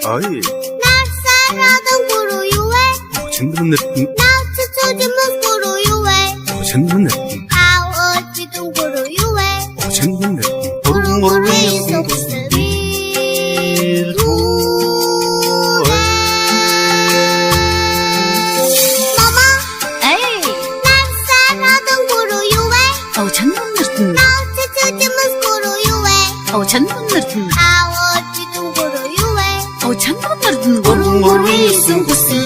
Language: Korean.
Ay. 낯설어도 고로유해 Çındırın 나츠초지mus 고로유해 çındırın 아워지동 고로유해 çındırın 고로고로이 속스비 마마 에이, 낯설어도 고로유해 천분들든, 나츠초지mus 고로유해 천분들든, 아워지동 고로유해 천분들든, 고로고로이 속스비